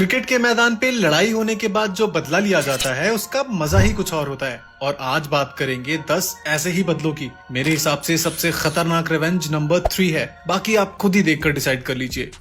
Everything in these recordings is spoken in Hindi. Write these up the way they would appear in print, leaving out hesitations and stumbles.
क्रिकेट के मैदान पे लड़ाई होने के बाद जो बदला लिया जाता है उसका मजा ही कुछ और होता है। और आज बात करेंगे 10 ऐसे ही बदलों की। मेरे हिसाब से सबसे खतरनाक रिवेंज नंबर 3 है, बाकी आप खुद ही देखकर डिसाइड कर लीजिए।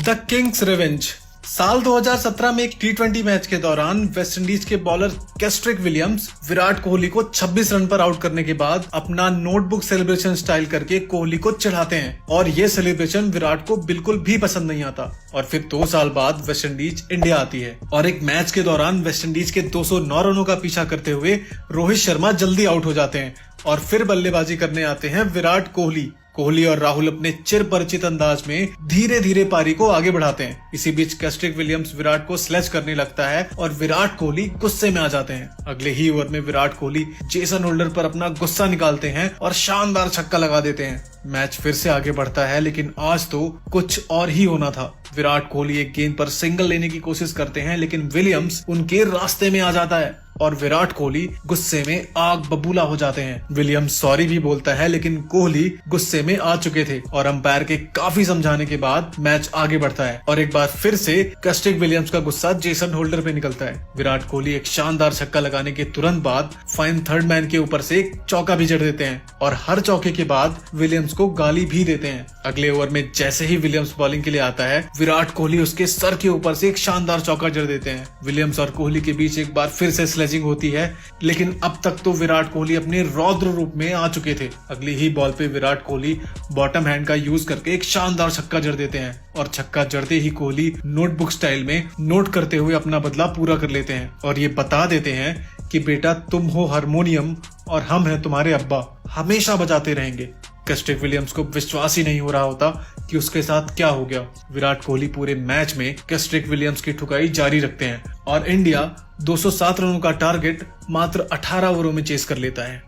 The Kings revenge. साल 2017 में एक T20 मैच के दौरान वेस्टइंडीज के बॉलर केस्ट्रिक विलियम्स विराट कोहली को 26 रन पर आउट करने के बाद अपना नोटबुक सेलिब्रेशन स्टाइल करके कोहली को चढ़ाते हैं और ये सेलिब्रेशन विराट को बिल्कुल भी पसंद नहीं आता। और फिर 2 साल बाद वेस्टइंडीज इंडिया आती है और एक मैच के दौरान वेस्टइंडीज के 209 रनों का पीछा करते हुए रोहित शर्मा जल्दी आउट हो जाते हैं और फिर बल्लेबाजी करने आते हैं विराट कोहली। कोहली और राहुल अपने चिर परिचित अंदाज में धीरे धीरे पारी को आगे बढ़ाते हैं। इसी बीच केस्ट्रिक विलियम्स विराट को स्लेज करने लगता है और विराट कोहली गुस्से में आ जाते हैं। अगले ही ओवर में विराट कोहली जेसन होल्डर पर अपना गुस्सा निकालते हैं और शानदार छक्का लगा देते हैं। मैच फिर से आगे बढ़ता है, लेकिन आज तो कुछ और ही होना था। विराट कोहली एक गेंद पर सिंगल लेने की कोशिश करते हैं, लेकिन विलियम्स उनके रास्ते में आ जाता है और विराट कोहली गुस्से में आग बबूला हो जाते हैं। विलियम्स सॉरी भी बोलता है, लेकिन कोहली गुस्से में आ चुके थे और अंपायर के काफी समझाने के बाद मैच आगे बढ़ता है और एक बार फिर से केस्ट्रिक विलियम्स का गुस्सा जेसन होल्डर पे निकलता है। विराट कोहली एक शानदार छक्का लगाने के तुरंत बाद फाइन थर्ड मैन के ऊपर से एक चौका भी जड़ देते हैं और हर चौके के बाद विलियम्स को गाली भी देते हैं। अगले ओवर में जैसे ही विलियम्स बॉलिंग के लिए आता है, विराट कोहली उसके सर के ऊपर से एक शानदार चौका जड़ देते हैं। विलियम्स और कोहली के बीच एक बार फिर से स्लेजिंग होती है, लेकिन अब तक तो विराट कोहली अपने रौद्र रूप में आ चुके थे। अगली ही बॉल पे विराट कोहली बॉटम हैंड का यूज करके एक शानदार छक्का जड़ देते हैं और छक्का जड़ते ही कोहली नोटबुक स्टाइल में नोट करते हुए अपना बदला पूरा कर लेते हैं और ये बता देते हैं कि बेटा तुम हो हारमोनियम और हम हैं तुम्हारे अब्बा, हमेशा बजाते रहेंगे। केस्ट्रिक विलियम्स को विश्वास ही नहीं हो रहा होता कि उसके साथ क्या हो गया। विराट कोहली पूरे मैच में केस्ट्रिक विलियम्स की ठुकाई जारी रखते हैं और इंडिया 207 रनों का टारगेट मात्र 18 ओवरों में चेस कर लेता है।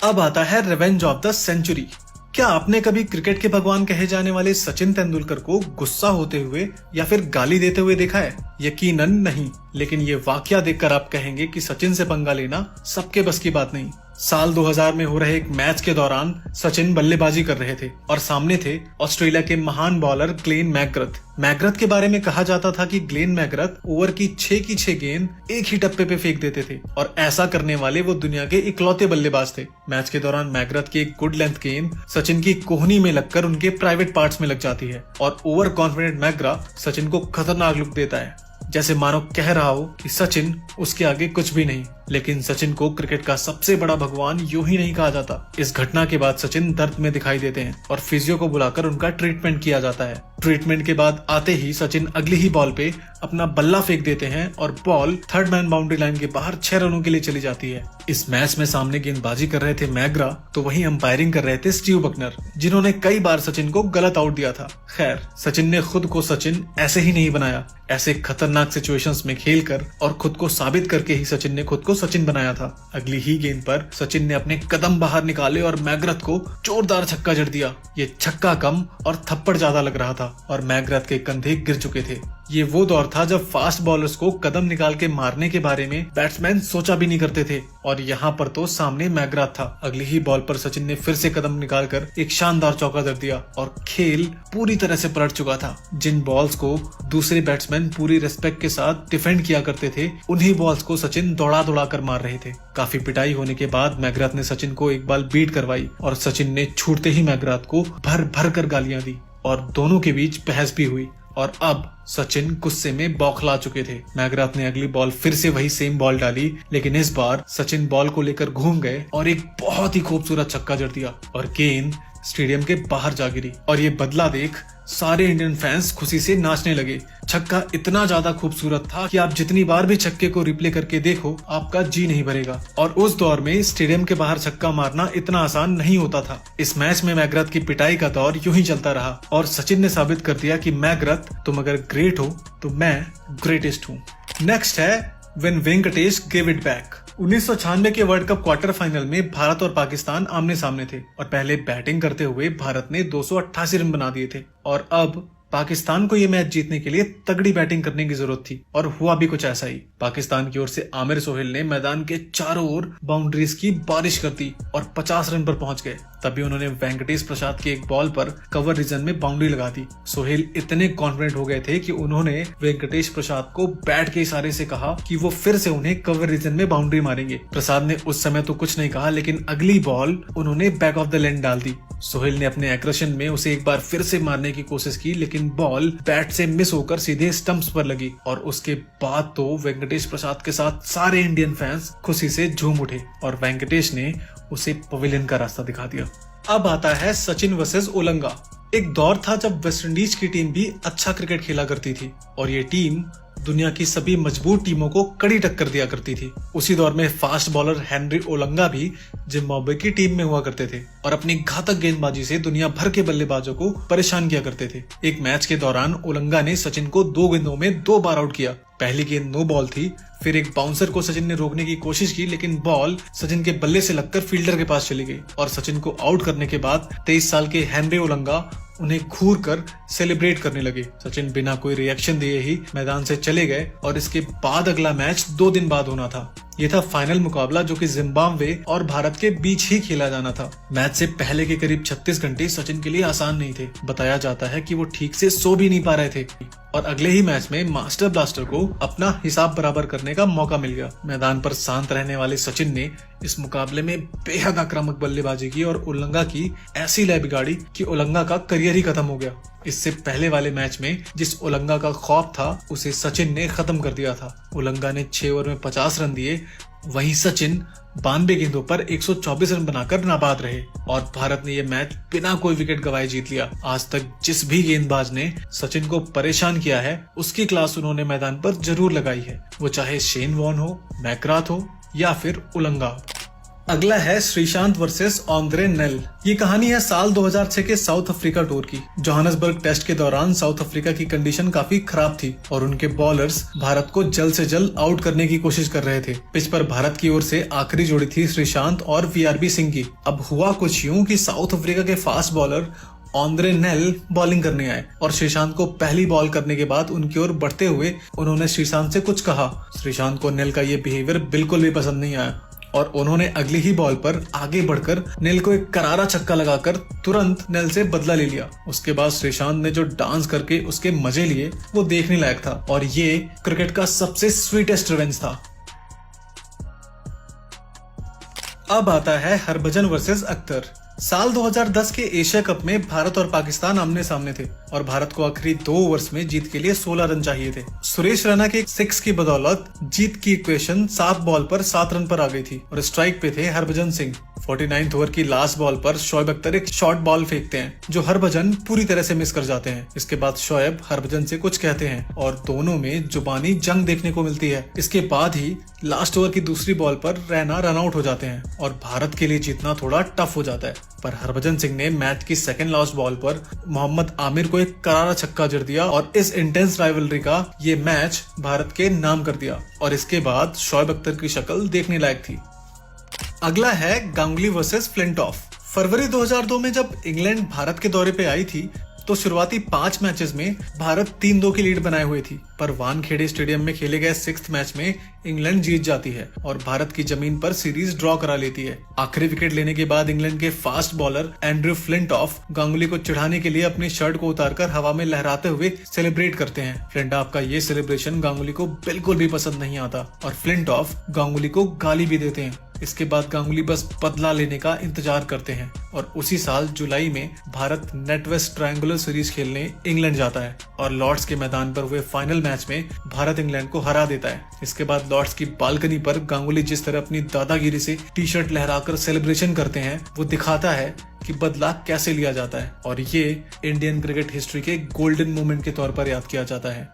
अब आता है रिवेंज ऑफ द सेंचुरी। क्या आपने कभी क्रिकेट के भगवान कहे जाने वाले सचिन तेंदुलकर को गुस्सा होते हुए या फिर गाली देते हुए देखा है? यकीनन नहीं, लेकिन ये वाकया देखकर आप कहेंगे कि सचिन से पंगा लेना सबके बस की बात नहीं। साल 2000 में हो रहे एक मैच के दौरान सचिन बल्लेबाजी कर रहे थे और सामने थे ऑस्ट्रेलिया के महान बॉलर ग्लेन मैकग्रथ। मैकग्रथ के बारे में कहा जाता था कि ग्लेन मैकग्रथ ओवर की 6 की 6 गेंद एक ही टप्पे पे फेंक देते थे और ऐसा करने वाले वो दुनिया के इकलौते बल्लेबाज थे। मैच के दौरान मैकग्रथ की एक गुड लेंथ गेंद सचिन की कोहनी में लगकर उनके प्राइवेट पार्ट्स में लग जाती है और ओवर कॉन्फिडेंट मैकग्रथ सचिन को खतरनाक लुक देता है, जैसे मानो कह रहा हो कि सचिन उसके आगे कुछ भी नहीं। लेकिन सचिन को क्रिकेट का सबसे बड़ा भगवान यूं ही नहीं कहा जाता। इस घटना के बाद सचिन दर्द में दिखाई देते हैं और फिजियो को बुलाकर उनका ट्रीटमेंट किया जाता है। ट्रीटमेंट के बाद आते ही सचिन अगली ही बॉल पे अपना बल्ला फेंक देते हैं और ball third man boundary line के बाहर 6 रनों के लिए चली जाती है। इस मैच में सामने गेंदबाजी कर रहे थे मैग्रा, तो वहीं अंपायरिंग कर रहे थे स्टीव बकनर, जिन्होंने कई बार सचिन को गलत आउट दिया था। खैर, सचिन ने खुद को सचिन ऐसे ही नहीं बनाया। ऐसे खतरनाक सिचुएशंस में खेलकर और खुद को साबित करके ही सचिन ने खुद को सचिन बनाया था। अगली ही गेंद पर सचिन ने अपने कदम बाहर निकाले और मैकग्रथ को जोरदार छक्का जड़ दिया। ये छक्का कम और थप्पड़ ज्यादा लग रहा था और मैकग्रथ के कंधे गिर चुके थे। ये वो दौर था जब फास्ट बॉलर्स को कदम निकाल के मारने के बारे में बैट्समैन सोचा भी नहीं करते थे और यहाँ पर तो सामने मैकग्रथ था। अगली ही बॉल पर सचिन ने फिर से कदम निकालकर एक शानदार चौका जड़ दिया और खेल पूरी तरह से पलट चुका था। जिन बॉल्स को दूसरे बैट्समैन पूरी रिस्पेक्ट के साथ डिफेंड किया करते थे, उन्हीं बॉल्स को सचिन दौड़ा दौड़ा कर मार रहे थे। काफी पिटाई होने के बाद मैकग्रथ ने सचिन को एक बाल बीट करवाई और सचिन ने छूटते ही मैकग्रथ को भर भर कर गालियां दी और दोनों के बीच बहस भी हुई और अब सचिन गुस्से में बौखला चुके थे। मैकग्रथ ने अगली बॉल फिर से वही सेम बॉल डाली, लेकिन इस बार सचिन बॉल को लेकर घूम गए और एक बहुत ही खूबसूरत छक्का जड़ दिया और गेंद स्टेडियम के बाहर जा गिरी। और ये बदला देख सारे इंडियन फैंस खुशी से नाचने लगे। छक्का इतना ज्यादा खूबसूरत था कि आप जितनी बार भी छक्के को रिप्ले करके देखो, आपका जी नहीं भरेगा। और उस दौर में स्टेडियम के बाहर छक्का मारना इतना आसान नहीं होता था। इस मैच में मैकग्रथ की पिटाई का दौर यूं ही चलता रहा और सचिन ने साबित कर दिया कि मैकग्रथ, तुम अगर ग्रेट हो तो मैं ग्रेटेस्ट हूँ। नेक्स्ट है when Venkatesh give it back. 1996 के वर्ल्ड कप क्वार्टर फाइनल में भारत और पाकिस्तान आमने सामने थे और पहले बैटिंग करते हुए भारत ने 288 रन बना दिए थे और अब पाकिस्तान को ये मैच जीतने के लिए तगड़ी बैटिंग करने की जरूरत थी और हुआ भी कुछ ऐसा ही। पाकिस्तान की ओर से आमिर सोहेल ने मैदान के चारों ओर बाउंड्रीज की बारिश कर दी और 50 रन पर पहुंच गए। तभी उन्होंने वेंकटेश प्रसाद की एक बॉल पर कवर रीजन में बाउंड्री लगा दी। सोहेल इतने कॉन्फिडेंट हो गए थे कि उन्होंने वेंकटेश प्रसाद को बैट के इशारे से कहा कि वो फिर से उन्हें कवर रीजन में बाउंड्री मारेंगे। प्रसाद ने उस समय तो कुछ नहीं कहा, लेकिन अगली बॉल उन्होंने बैक ऑफ द लेन डाल दी। सोहेल ने अपने एग्रेशन में उसे एक बार फिर से मारने की कोशिश की, लेकिन बॉल बैट से मिस होकर सीधे स्टंप्स पर लगी और उसके बाद तो वेंकटेश प्रसाद के साथ सारे इंडियन फैंस खुशी से झूम उठे और वेंकटेश ने उसे पवेलियन का रास्ता दिखा दिया। अब आता है सचिन वर्सेस ओलंगा। एक दौर था जब वेस्टइंडीज की टीम भी अच्छा क्रिकेट खेला करती थी और ये टीम दुनिया की सभी मजबूत टीमों को कड़ी टक्कर दिया करती थी। उसी दौर में फास्ट बॉलर हेनरी ओलंगा भी जिम्बाब्वे की टीम में हुआ करते थे और अपनी घातक गेंदबाजी से दुनिया भर के बल्लेबाजों को परेशान किया करते थे। एक मैच के दौरान ओलंगा ने सचिन को 2 गेंदों में 2 बार आउट किया। पहली गेंद नो बॉल थी, फिर एक बाउंसर को सचिन ने रोकने की कोशिश की, लेकिन बॉल सचिन के बल्ले से लगकर फील्डर के पास चली गई और सचिन को आउट करने के बाद 23 साल के हेनरी ओलंगा उन्हें घूर कर सेलिब्रेट करने लगे। सचिन बिना कोई रिएक्शन दिए ही मैदान से चले गए और इसके बाद अगला मैच 2 दिन बाद होना था। ये था फाइनल मुकाबला जो कि जिम्बाब्वे और भारत के बीच ही खेला जाना था। मैच से पहले के करीब 36 घंटे सचिन के लिए आसान नहीं थे। बताया जाता है कि वो ठीक से सो भी नहीं पा रहे थे और अगले ही मैच में मास्टर ब्लास्टर को अपना हिसाब बराबर करने का मौका मिल गया। मैदान पर शांत रहने वाले सचिन ने इस मुकाबले में बेहद आक्रामक बल्लेबाजी की और ओलंगा की ऐसी लय बिगाड़ी कि ओलंगा का करियर ही खत्म हो गया। इससे पहले वाले मैच में जिस ओलंगा का खौफ था उसे सचिन ने खत्म कर दिया था। ओलंगा ने 6 ओवर में 50 रन दिए, वहीं सचिन 92 गेंदों पर 124 रन बनाकर नाबाद रहे और भारत ने यह मैच बिना कोई विकेट गंवाए जीत लिया। आज तक जिस भी गेंदबाज ने सचिन को परेशान किया है उसकी क्लास उन्होंने मैदान पर जरूर लगाई है, वो चाहे शेन वॉर्न हो, मैकग्राथ हो या फिर ओलंगा। अगला है श्रीशांत वर्सेस आंद्रे नेल। ये कहानी है साल 2006 के साउथ अफ्रीका टूर की। जोहान्सबर्ग टेस्ट के दौरान साउथ अफ्रीका की कंडीशन काफी खराब थी और उनके बॉलर्स भारत को जल्द से जल्द आउट करने की कोशिश कर रहे थे। पिच पर भारत की ओर से आखिरी जोड़ी थी श्रीशांत और वीआरबी सिंह की। अब हुआ कुछ यूं कि साउथ अफ्रीका के fast bowler Andre nail bowling करने आए और श्रीशांत को पहली बॉल करने के बाद उनकी ओर बढ़ते हुए उन्होंने श्रीशांत से कुछ कहा। श्रीशांत को नेल का ये बिहेवियर बिल्कुल भी पसंद नहीं आया और उन्होंने अगली ही बॉल पर आगे बढ़कर नेल को एक करारा छक्का लगाकर तुरंत नेल से बदला ले लिया। उसके बाद श्रीशांत ने जो डांस करके उसके मजे लिए वो देखने लायक था और ये क्रिकेट का सबसे स्वीटेस्ट रिवेंज था। अब आता है हरभजन वर्सेस अख्तर। साल 2010 के एशिया कप में भारत और पाकिस्तान आमने सामने थे और भारत को आखिरी 2 ओवर्स में जीत के लिए 16 रन चाहिए थे। सुरेश रैना के 6 की बदौलत जीत की इक्वेशन 7 बॉल पर 7 रन पर आ गई थी और स्ट्राइक पे थे हरभजन सिंह। 49th ओवर की लास्ट बॉल पर शोएब अख्तर एक शॉर्ट बॉल फेंकते हैं जो हरभजन पूरी तरह से मिस कर जाते हैं। इसके बाद शोएब हरभजन से कुछ कहते हैं और दोनों में जुबानी जंग देखने को मिलती है। इसके बाद ही लास्ट ओवर की दूसरी बॉल पर रैना रन आउट हो जाते हैं और भारत के लिए जीतना थोड़ा टफ हो जाता है। पर हरभजन सिंह ने मैच की सेकंड लास्ट बॉल पर मोहम्मद आमिर को एक करारा छक्का जड़ दिया और इस इंटेंस राइवलरी का ये मैच भारत के नाम कर दिया और इसके बाद शोएब अख्तर की शक्ल देखने लायक थी। अगला है गांगुली वर्सेस फ्लिंटॉफ। फरवरी 2002 में जब इंग्लैंड भारत के दौरे पे आई थी तो शुरुआती 5 मैचेस में भारत 3-2 की लीड बनाए हुए थी, पर वानखेड़े स्टेडियम में खेले गए 6th मैच में इंग्लैंड जीत जाती है और भारत की जमीन पर सीरीज ड्रॉ करा लेती है। आखिरी विकेट लेने के बाद इंग्लैंड के fast bowler Andrew Flintoff Ganguly को चिढ़ाने के लिए अपनी शर्ट को उतारकर हवा में लहराते हुए सेलिब्रेट करते हैं। फ्लिंटॉफ का ये सेलिब्रेशन गांगुली को बिल्कुल भी पसंद नहीं आता और फ्लिंटॉफ गांगुली को गाली भी देते हैं। इसके बाद गांगुली बस बदला लेने का इंतजार करते हैं और उसी साल जुलाई में भारत नेटवेस्ट ट्रायंगुलर सीरीज खेलने इंग्लैंड जाता है और लॉर्ड्स के मैदान पर हुए फाइनल मैच में भारत इंग्लैंड को हरा देता है। इसके बाद लॉर्ड्स की बालकनी पर गांगुली जिस तरह अपनी दादागिरी से टी-शर्ट लहराकर सेलिब्रेशन करते हैं वो दिखाता है कि बदला कैसे लिया जाता है और ये इंडियन क्रिकेट हिस्ट्री के गोल्डन मोमेंट के तौर पर याद किया जाता है।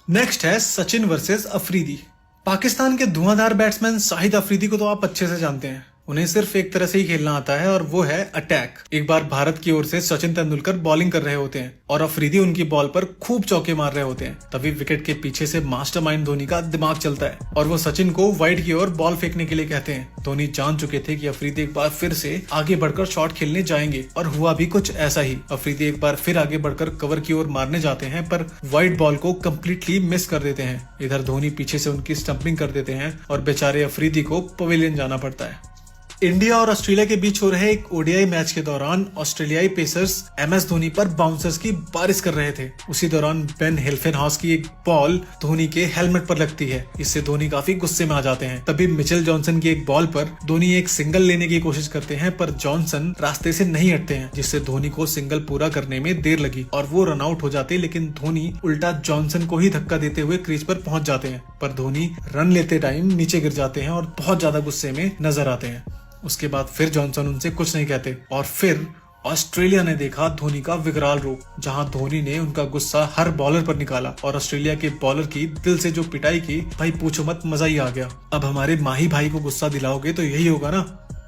नेक्स्ट है सचिन वर्सेस अफरीदी। पाकिस्तान के धुआंधार बैट्समैन शाहिद अफरीदी को तो आप अच्छे से जानते हैं। उन्हें सिर्फ एक तरह से ही खेलना आता है और वो है अटैक। एक बार भारत की ओर से सचिन तेंदुलकर बॉलिंग कर रहे होते हैं और अफरीदी उनकी बॉल पर खूब चौके मार रहे होते हैं। तभी विकेट के पीछे से मास्टरमाइंड धोनी का दिमाग चलता है और वो सचिन को वाइड की ओर बॉल फेंकने के लिए कहते हैं। धोनी जान चुके थे कि अफरीदी एक बार फिर से आगे बढ़कर शॉट खेलने जाएंगे और हुआ भी कुछ ऐसा ही। अफरीदी एक बार फिर आगे बढ़कर कवर की ओर मारने जाते हैं पर वाइड बॉल को कम्प्लीटली मिस कर देते हैं। इधर धोनी पीछे से उनकी स्टंपिंग कर देते हैं और बेचारे अफरीदी को पवेलियन जाना पड़ता है। इंडिया और ऑस्ट्रेलिया के बीच हो रहे एक ओडीआई मैच के दौरान ऑस्ट्रेलियाई पेसर्स एमएस धोनी पर बाउंसर्स की बारिश कर रहे थे। उसी दौरान बेन हिल्फेनहॉस की एक बॉल धोनी के हेलमेट पर लगती है। इससे धोनी काफी गुस्से में आ जाते हैं। तभी मिचेल जॉनसन की एक बॉल पर धोनी एक सिंगल लेने की कोशिश करते हैं, पर जॉनसन रास्ते से नहीं हटते हैं, जिससे धोनी को सिंगल पूरा करने में देर लगी और वो रन आउट हो जाते। लेकिन धोनी उल्टा जॉनसन को ही धक्का देते हुए क्रीज पर पहुंच जाते हैं, पर धोनी रन लेते टाइम नीचे गिर जाते हैं और बहुत ज्यादा गुस्से में नजर आते हैं। उसके बाद फिर जॉनसन उनसे कुछ नहीं कहते और फिर ऑस्ट्रेलिया ने देखा धोनी का विकराल रूप, जहां धोनी ने उनका गुस्सा हर बॉलर पर निकाला और ऑस्ट्रेलिया के बॉलर की दिल से जो पिटाई की, भाई पूछो मत, मजा ही आ गया। अब हमारे माही भाई को गुस्सा दिलाओगे तो यही होगा ना।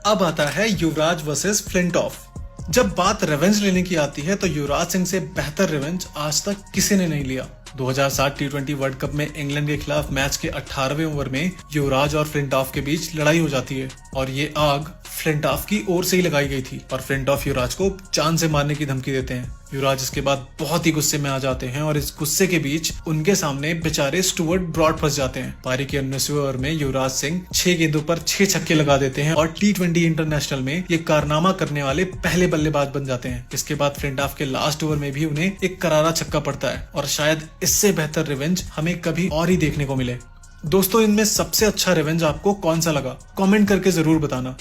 अब आता है युवराज वर्सेस फ्लिंटॉफ। जब बात रिवेंज लेने की आती है तो युवराज सिंह से बेहतर रिवेंज आज तक किसी ने नहीं लिया। 2007 टी20 वर्ल्ड कप में इंग्लैंड के खिलाफ मैच के 18वें ओवर में युवराज और फ्लिंटॉफ के बीच लड़ाई हो जाती है और ये आग फ्लिंटॉफ की ओर से ही लगाई गई थी और फ्लिंटॉफ युवराज को जान से मारने की धमकी देते हैं। युवराज इसके बाद बहुत ही गुस्से में आ जाते हैं और इस गुस्से के बीच उनके सामने बेचारे स्टुअर्ट ब्रॉड फंस जाते हैं। पारी के 19वें ओवर में युवराज सिंह 6 गेंदों पर 6 छक्के लगा देते हैं और टी20 इंटरनेशनल में ये कारनामा करने वाले पहले बल्लेबाज बन जाते हैं। इसके बाद फ्लिंटॉफ के लास्ट ओवर में भी उन्हें एक करारा छक्का पड़ता है और शायद इससे बेहतर रिवेंज हमें कभी और ही देखने को मिले। दोस्तों, इनमें सबसे अच्छा रिवेंज आपको कौन सा लगा, कमेंट करके जरूर बताना।